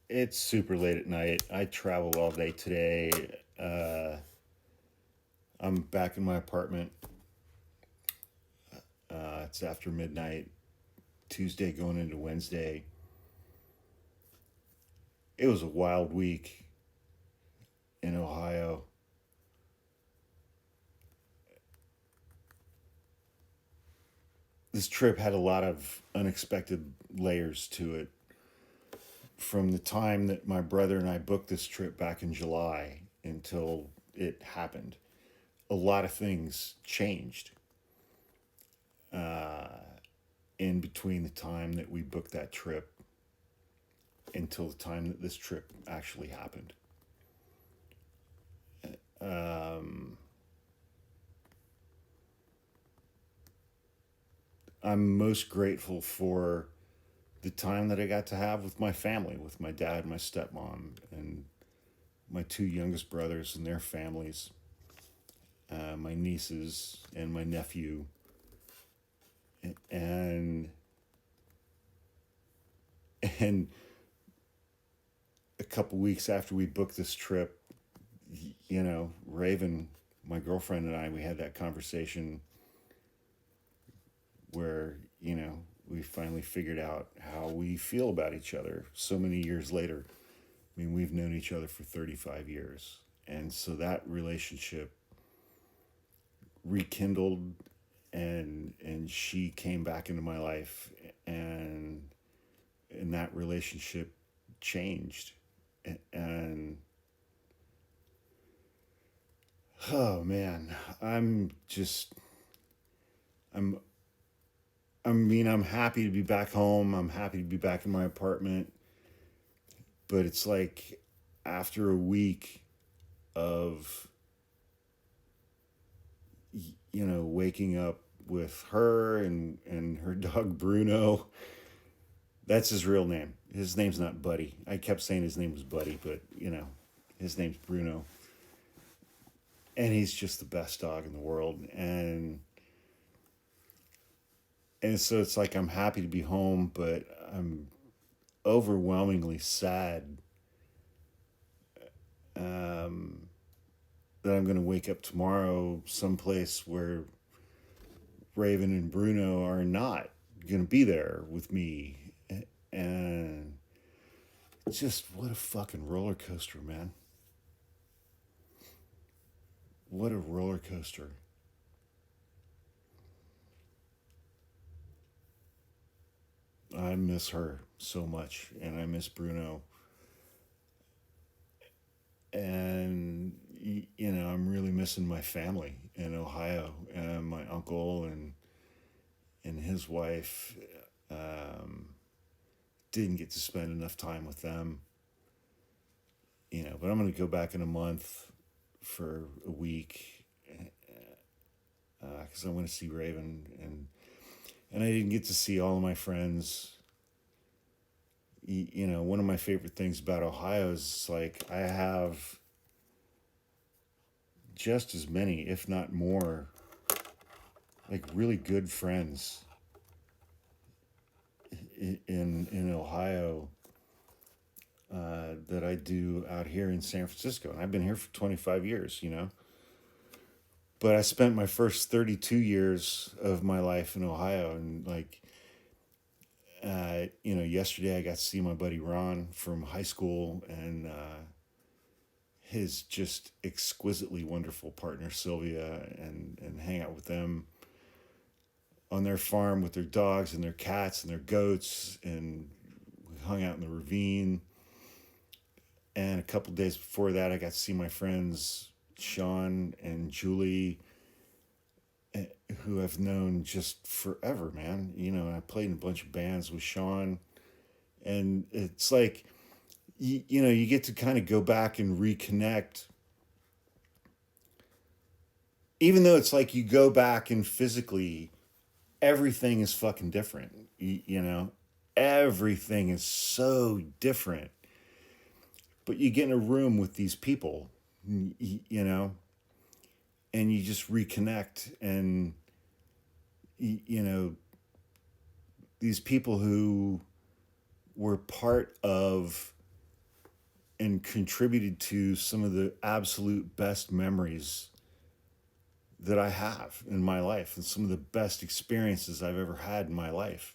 It's super late at night. I traveled all day today. I'm back in my apartment. It's after midnight, Tuesday going into Wednesday. It was a wild week in Ohio. This trip had a lot of unexpected layers to it. From the time that my brother and I booked this trip back in July until it happened, a lot of things changed in between the time that we booked that trip until the time that this trip actually happened. Um, I'm most grateful for the time that I got to have with my family, with my dad, my stepmom, and my two youngest brothers and their families, my nieces and my nephew. And and a couple weeks after we booked this trip, Raven, my girlfriend, and I, we had that conversation where, we finally figured out how we feel about each other so many years later. I mean, we've known each other for 35 years. And so that relationship rekindled, and she came back into my life, and that relationship changed. And oh man, I'm just I'm I'm happy to be back home. I'm happy to be back in my apartment. But it's like after a week of, waking up with her and her dog Bruno. That's his real name. His name's not Buddy. I kept saying his name was Buddy, but, his name's Bruno. And he's just the best dog in the world. And so it's like I'm happy to be home, but I'm overwhelmingly sad um, that I'm going to wake up tomorrow someplace where Raven and Bruno are not going to be there with me. And just what a fucking roller coaster, man. What a roller coaster. I miss her so much, and I miss Bruno. And, I'm really missing my family in Ohio, and my uncle and his wife. Um, didn't get to spend enough time with them, but I'm going to go back in a month for a week because I want to see Raven, and I didn't get to see all of my friends. One of my favorite things about Ohio is like I have just as many, if not more, like really good friends in Ohio that I do out here in San Francisco, and I've been here for 25 years. But I spent my first 32 years of my life in Ohio, and like, yesterday I got to see my buddy Ron from high school, and his just exquisitely wonderful partner Sylvia, and hang out with them on their farm with their dogs and their cats and their goats, and we hung out in the ravine. And a couple days before that, I got to see my friends Sean and Julie, who I've known just forever, man. I played in a bunch of bands with Sean, and it's like, you get to kind of go back and reconnect, even though it's like you go back and physically everything is fucking different. Everything is so different. But you get in a room with these people, you know, and you just reconnect, and you know, these people who were part of and contributed to some of the absolute best memories that I have in my life and some of the best experiences I've ever had in my life.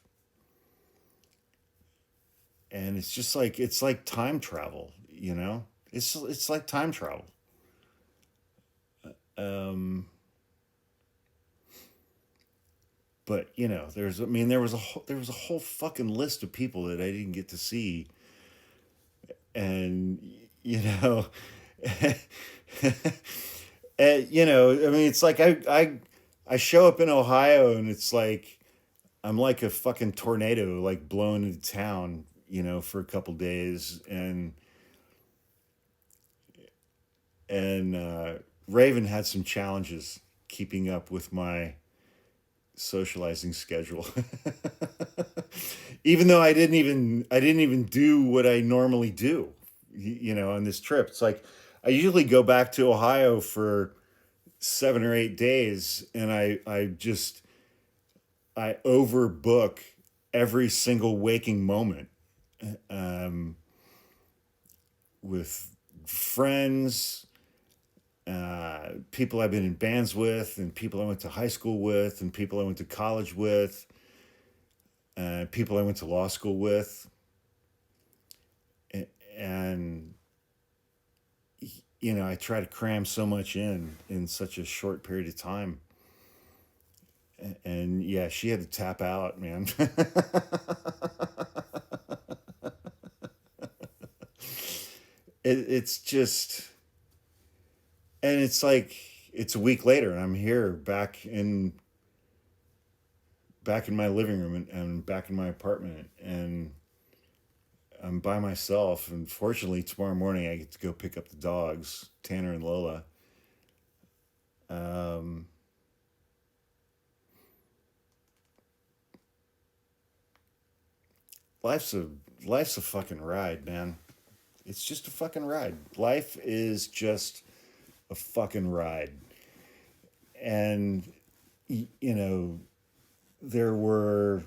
And it's just like it's like time travel, you know? It's like time travel. Um but you know, there was a whole fucking list of people that I didn't get to see, and you know, and, you know, I mean, it's like I show up in Ohio and it's like I'm like a fucking tornado, like blowing into town, you know, for a couple days, and Raven had some challenges keeping up with my socializing schedule. Even though I didn't even do what I normally do, you know, on this trip. It's like I usually go back to Ohio for 7 or 8 days, and I overbook every single waking moment, um, with friends, people I've been in bands with, and people I went to high school with, and people I went to college with, people I went to law school with, and you know, I try to cram so much in such a short period of time. And yeah, she had to tap out, man. It's just, and it's like it's a week later, and I'm here back in my living room, and back in my apartment, and I'm by myself. And fortunately, tomorrow morning I get to go pick up the dogs, Tanner and Lola. Um, life's a life's a fucking ride, man. It's just a fucking ride. Life is just a fucking ride. And you know, there were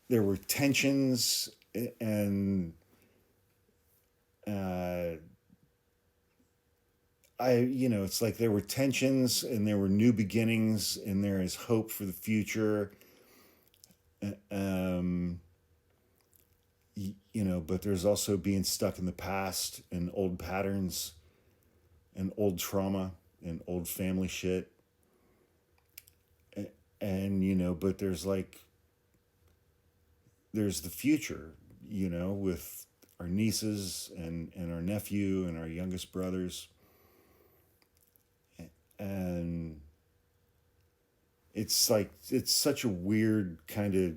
there were tensions, and uh, you know, it's like there were tensions and there were new beginnings and there is hope for the future. Um, you know, but there's also being stuck in the past and old patterns and old trauma and old family shit. And you know, but there's the future, you know, with our nieces and our nephew and our youngest brothers. And it's like it's such a weird kind of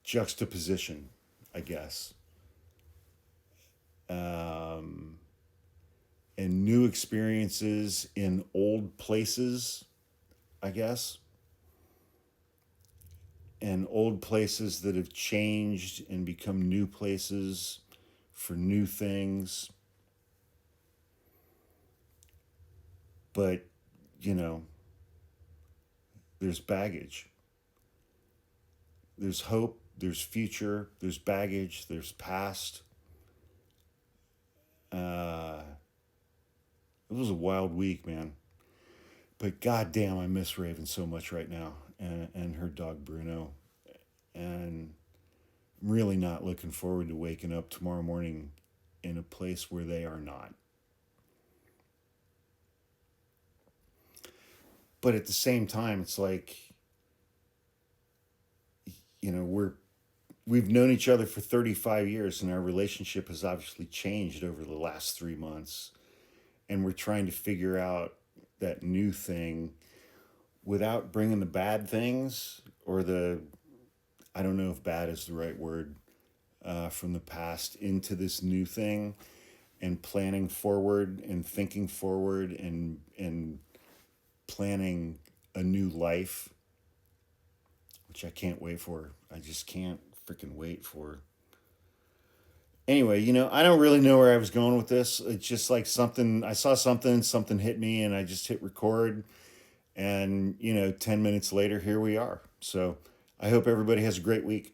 juxtaposition, I guess. Um, and new experiences in old places, I guess, and old places that have changed and become new places for new things. But, you know, there's baggage. There's hope, there's future, there's baggage, there's past. Uh, it was a wild week, man. But goddamn, I miss Raven so much right now, and her dog Bruno. And I'm really not looking forward to waking up tomorrow morning in a place where they are not. But at the same time, it's like, you know, we've known each other for 35 years, and our relationship has obviously changed over the last 3 months. And we're trying to figure out that new thing without bringing the bad things, or the, I don't know if bad is the right word, from the past into this new thing, and planning forward and thinking forward, and planning a new life, which I can't wait for. I just can't freaking wait for. Anyway, you know, I don't really know where I was going with this. It's just like something, I saw something hit me, and I just hit record. And, you know, 10 minutes later, here we are. So I hope everybody has a great week.